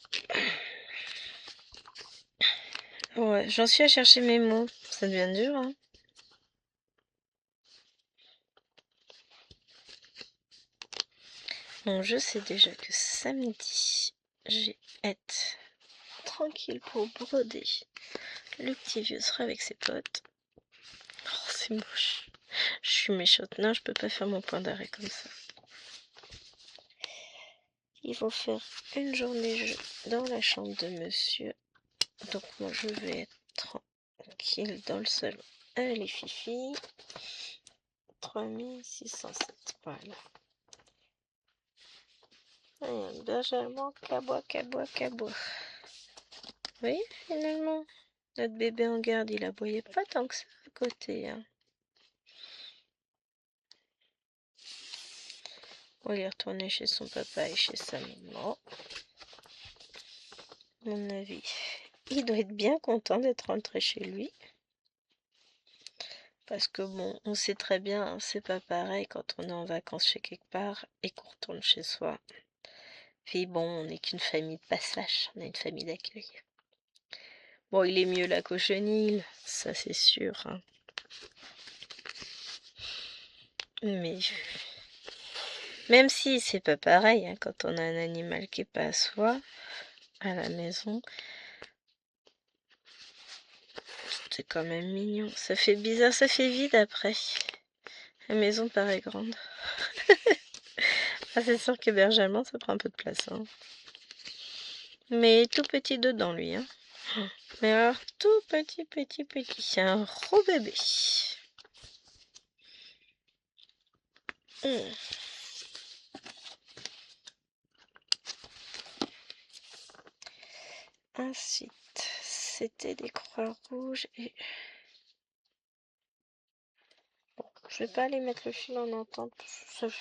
Ouais, j'en suis à chercher mes mots. Ça devient dur, hein. Bon, je sais déjà que samedi, j'ai être tranquille pour broder. Le petit vieux sera avec ses potes. Oh, c'est moche. Je suis méchante. Non, je peux pas faire mon point d'arrêt comme ça. Ils vont faire une journée jeu dans la chambre de monsieur. Donc moi, je vais être tranquille dans le salon. Allez, fifi. 3607. Voilà. Et bergèrement, cabois, cabois, cabois. Oui, finalement, notre bébé en garde, il aboyait pas tant que ça à côté. Hein. On est retourné chez son papa et chez sa maman. À mon avis, il doit être bien content d'être rentré chez lui. Parce que bon, on sait très bien, hein, c'est pas pareil quand on est en vacances chez quelque part et qu'on retourne chez soi. Puis bon, on n'est qu'une famille de passage, on est une famille d'accueil. Bon, il est mieux là qu'au chenil, ça c'est sûr. Hein. Mais même si c'est pas pareil, hein, quand on a un animal qui est pas à soi, à la maison, c'est quand même mignon. Ça fait bizarre, ça fait vide après. La maison paraît grande. Ah, c'est sûr que berger allemand, ça prend un peu de place. Hein. Mais tout petit dedans, lui. Hein. Mais alors, tout petit, petit, petit. C'est un gros bébé. Ensuite, c'était des croix rouges et... Bon, je vais pas aller mettre le fil en entente. Ça me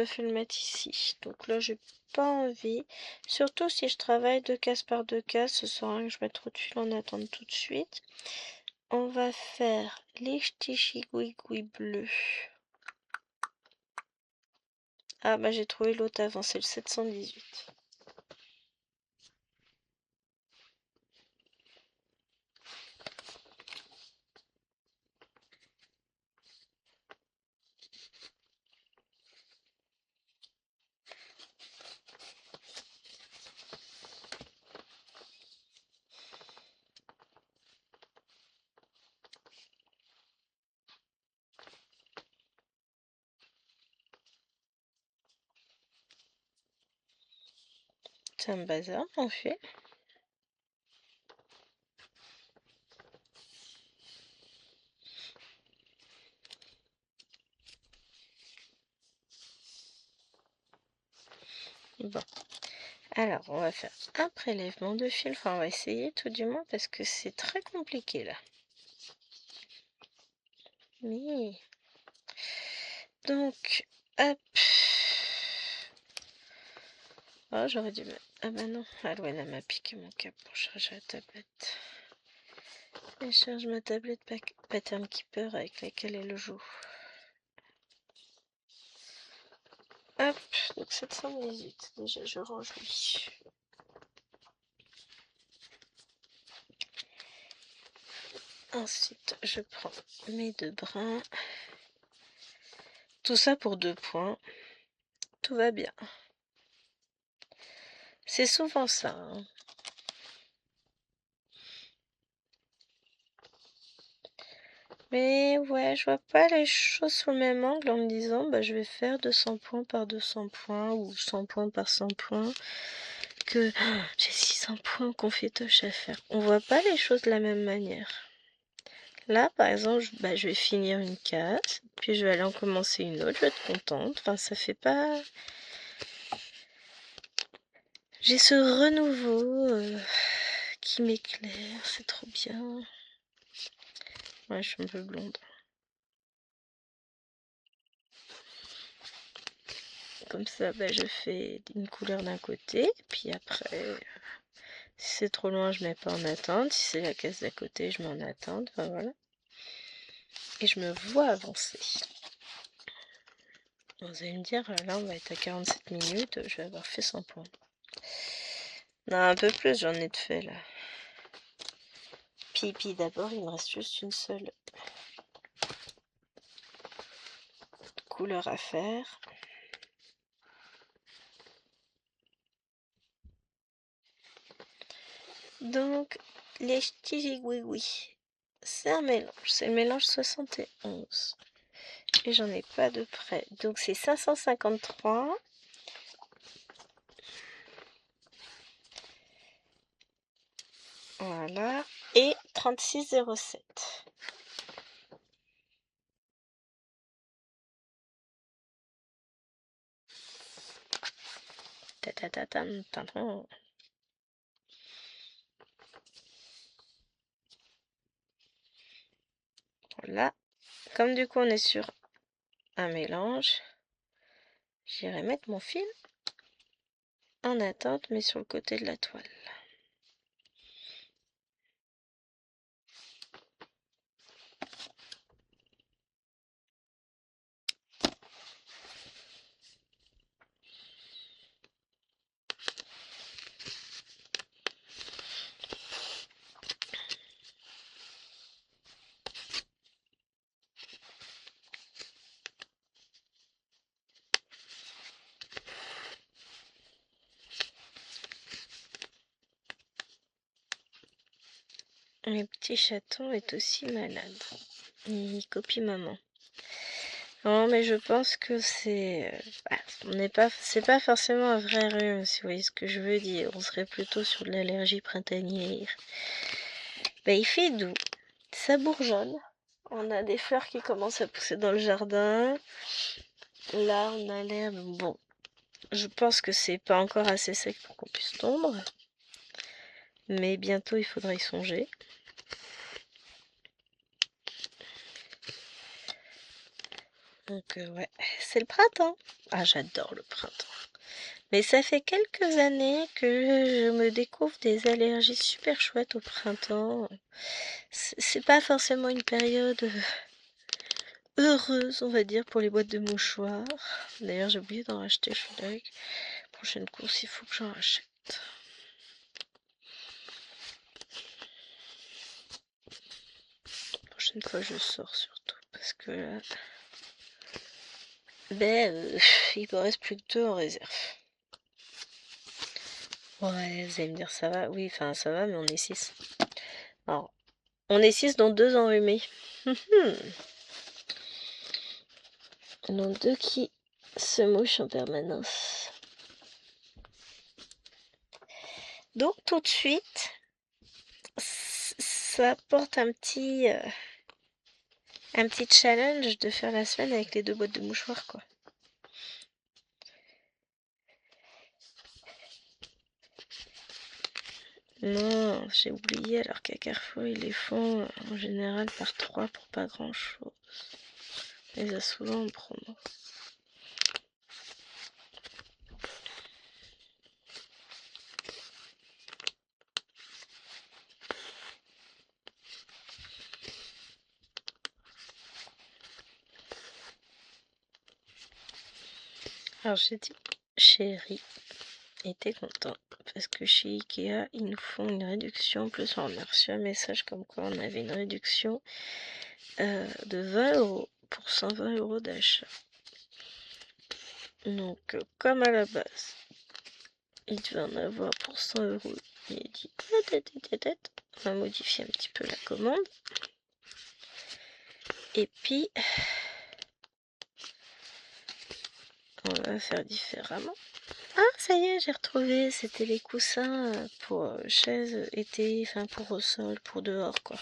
fait le mettre ici. Donc là, j'ai pas envie. Surtout si je travaille 2 cases par 2 cases. Ce sera rien que je mette trop de fil en attente tout de suite. On va faire les ch'tichigouigouis bleus. Ah bah j'ai trouvé l'autre avant, c'est le 718. C'est un bazar en fait. Bon, alors on va faire un prélèvement de fil, enfin on va essayer tout du moins parce que c'est très compliqué là. Oui. Donc, hop. Oh, j'aurais dû mettre... Ah bah non, Alwena m'a piqué mon câble pour charger la tablette. Elle charge ma tablette Pattern Keeper avec laquelle elle joue. Hop, donc 718. Déjà, je range lui. Ensuite, je prends mes 2 brins. Tout ça pour 2 points. Tout va bien. C'est souvent ça, hein. Mais ouais, je vois pas les choses sous le même angle en me disant bah je vais faire 200 points par 200 points ou 100 points par 100 points. Que j'ai 600 points confétoche à faire. On voit pas les choses de la même manière. Là, par exemple, je vais finir une case, puis je vais aller en commencer une autre, je vais être contente. Enfin, ça fait pas... J'ai ce renouveau qui m'éclaire, c'est trop bien. Ouais, je suis un peu blonde. Comme ça, je fais une couleur d'un côté, puis après, si c'est trop loin, je mets pas en attente. Si c'est la case d'à côté, je mets en attente. Enfin voilà. Et je me vois avancer. Vous allez me dire, là on va être à 47 minutes, je vais avoir fait 100 points. Non, un peu plus j'en ai de fait là. Puis d'abord, il me reste juste une seule couleur à faire. Donc, les oui, c'est un mélange. C'est le mélange 71. Et j'en ai pas de près. Donc, c'est 553. Voilà. Et 3607. Voilà. Comme du coup, on est sur un mélange, j'irai mettre mon fil en attente, mais sur le côté de la toile. Le petit chaton est aussi malade. Il copie maman. Non, mais je pense que c'est pas forcément un vrai rhume, si vous voyez ce que je veux dire. On serait plutôt sur de l'allergie printanière. Il fait doux, ça bourgeonne. On a des fleurs qui commencent à pousser dans le jardin. Là, on a l'herbe. Bon, je pense que c'est pas encore assez sec pour qu'on puisse tondre. Mais bientôt, il faudra y songer. Donc, ouais, c'est le printemps. Ah, j'adore le printemps. Mais ça fait quelques années que je me découvre des allergies super chouettes au printemps. C'est pas forcément une période heureuse, on va dire, pour les boîtes de mouchoirs. D'ailleurs, j'ai oublié d'en racheter, je suis dingue. Prochaine course, il faut que j'en rachète. Prochaine fois, je sors surtout, parce que là... il me reste plus que 2 en réserve. Ouais, vous allez me dire, ça va? Oui, enfin, ça va, mais on est 6. Alors, on est 6 dont 2 enrhumés. Dont 2 qui se mouchent en permanence. Donc, tout de suite, ça apporte un petit challenge de faire la semaine avec les 2 boîtes de mouchoirs, quoi. Non, j'ai oublié, alors qu'à Carrefour, ils les font en général par 3 pour pas grand chose. Ils les a souvent en promo. Alors j'ai dit, chérie était content parce que chez Ikea, ils nous font une réduction. En plus, on a reçu un message comme quoi on avait une réduction de 20 € pour 120 € d'achat. Donc, comme à la base, il devait en avoir pour 100 €. Il a dit, on va modifier un petit peu la commande. Et puis, on va faire différemment. Ah, ça y est, j'ai retrouvé. C'était les coussins pour chaises été, enfin pour au sol, pour dehors, quoi.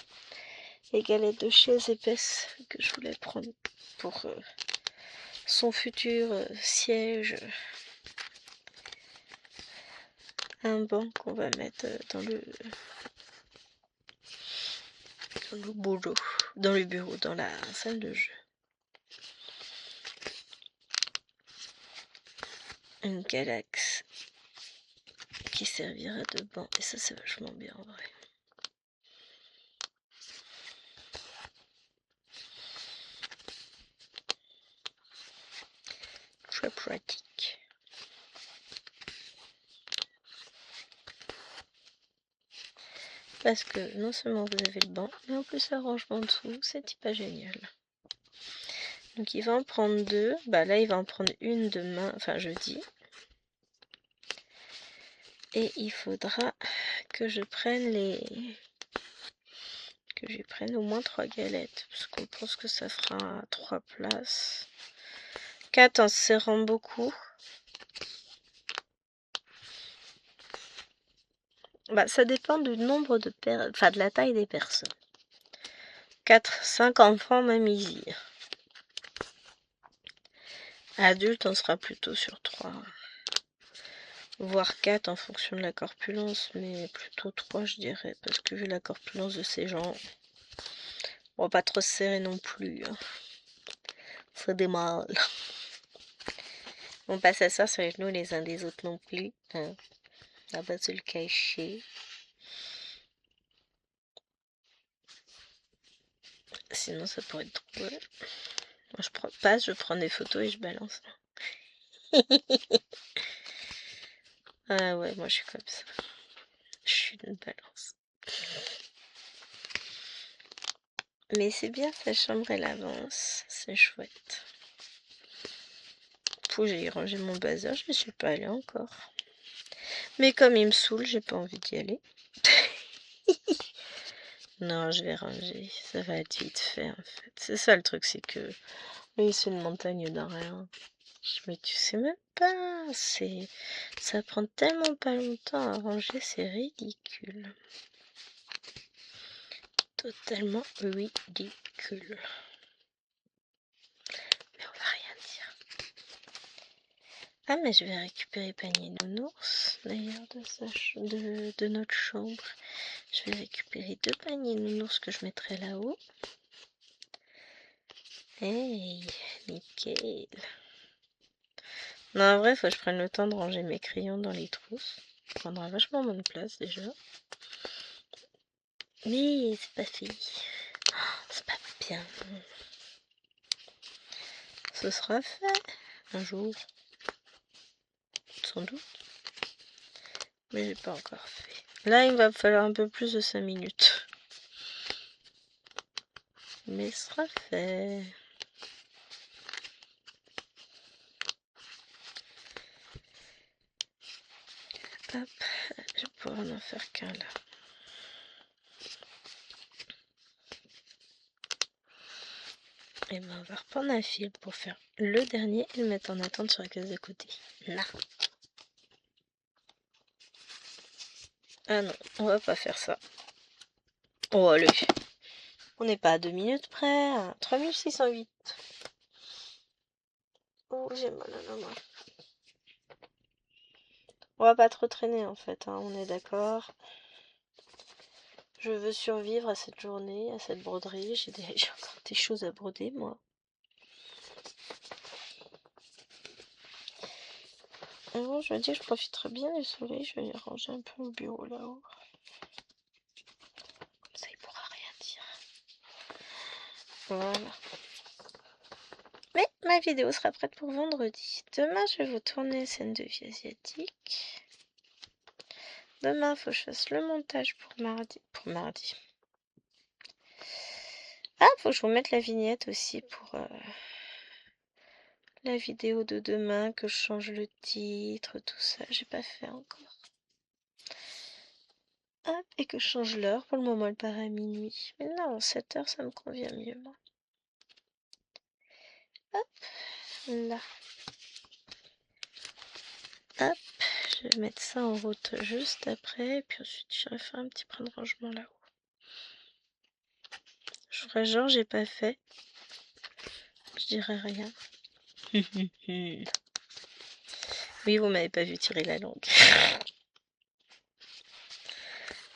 Les galettes de chaises épaisses que je voulais prendre pour son futur siège. Un banc qu'on va mettre dans le boulot, dans le bureau, dans la salle de jeu. Une Galax qui servira de banc. Et ça, c'est vachement bien en vrai. Très pratique. Parce que non seulement vous avez le banc, mais en plus le rangement dessous, c'est pas génial. Donc il va en prendre 2. Bah là, il va en prendre une demain, enfin jeudi. Et il faudra que je prenne au moins 3 galettes. Parce qu'on pense que ça fera 3 places. 4 en se serrant beaucoup. Bah ça dépend du nombre de enfin de la taille des personnes. 4, 5 enfants, même easy. Adulte, on sera plutôt sur 3. Voire 4 en fonction de la corpulence, mais plutôt 3 je dirais, parce que vu la corpulence de ces gens, on va pas trop se serrer non plus. Hein. C'est des mâles. On passe à ça sur les genoux les uns des autres non plus. Hein. On va pas se le cacher. Sinon ça pourrait être drôle. Moi je prends des photos et je balance. Ah ouais, moi je suis comme ça. Je suis une balance. Mais c'est bien, sa chambre elle avance, c'est chouette. Faut que j'aille ranger mon bazar, je ne suis pas allée encore. Mais comme il me saoule, j'ai pas envie d'y aller. Non, je vais ranger, ça va être vite fait en fait. C'est ça le truc, c'est que oui, c'est une montagne de rien. Mais tu sais même pas, ça prend tellement pas longtemps à ranger, c'est ridicule. Totalement ridicule. Mais on va rien dire. Ah, mais je vais récupérer panier nounours, d'ailleurs, de notre chambre. Je vais récupérer 2 paniers nounours que je mettrai là-haut. Hey, nickel. Non, en vrai, faut que je prenne le temps de ranger mes crayons dans les trousses. Ça prendra vachement moins de place, déjà. Mais c'est pas fini. C'est pas bien. ce sera fait un jour, sans doute. Mais j'ai pas encore fait. Là, il va me falloir un peu plus de 5 minutes. Mais ce sera fait. Hop, je vais pouvoir en faire qu'un là. Et ben on va reprendre un fil pour faire le dernier et le mettre en attente sur la case de côté. Là. Ah non, on va pas faire ça. Oh allez. On n'est pas à 2 minutes près. Hein. 3608. Oh, j'ai mal à la main. On va pas trop traîner en fait, hein, on est d'accord. Je veux survivre à cette journée, à cette broderie. J'ai encore des choses à broder moi. Alors, je me dis que je profiterai bien du soleil. Je vais ranger un peu le bureau là-haut. Comme ça, il pourra rien dire. Voilà. Mais ma vidéo sera prête pour vendredi. Demain, je vais vous tourner scène de vie asiatique. Demain, il faut que je fasse le montage pour mardi. Ah, faut que je vous mette la vignette aussi pour la vidéo de demain, que je change le titre, tout ça. J'ai pas fait encore. Hop, et que je change l'heure. Pour le moment, elle paraît à minuit. Mais non, 7 heures, ça me convient mieux, moi. Hop, là. Hop, je vais mettre ça en route juste après. Et puis ensuite, je vais faire un petit point de rangement là-haut. Je ferai genre, j'ai pas fait. Je dirai rien. Oui, vous m'avez pas vu tirer la langue.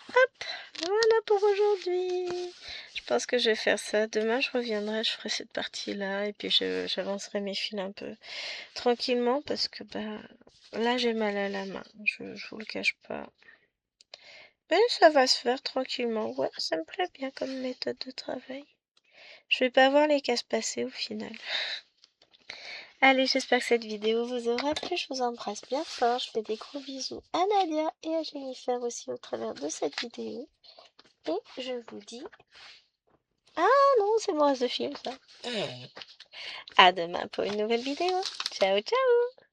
Hop, voilà pour aujourd'hui. Je pense que je vais faire ça. Demain, je reviendrai, je ferai cette partie-là. Et puis, j'avancerai mes fils un peu tranquillement parce que bah, là, j'ai mal à la main. Je vous le cache pas. Mais ça va se faire tranquillement. Ouais, ça me plaît bien comme méthode de travail. Je vais pas voir les cases passer au final. Allez, j'espère que cette vidéo vous aura plu. Je vous embrasse bien fort. Je fais des gros bisous à Nadia et à Jennifer aussi au travers de cette vidéo. Et je vous dis... Ah non, c'est moi ce film ça. À demain pour une nouvelle vidéo. Ciao, ciao!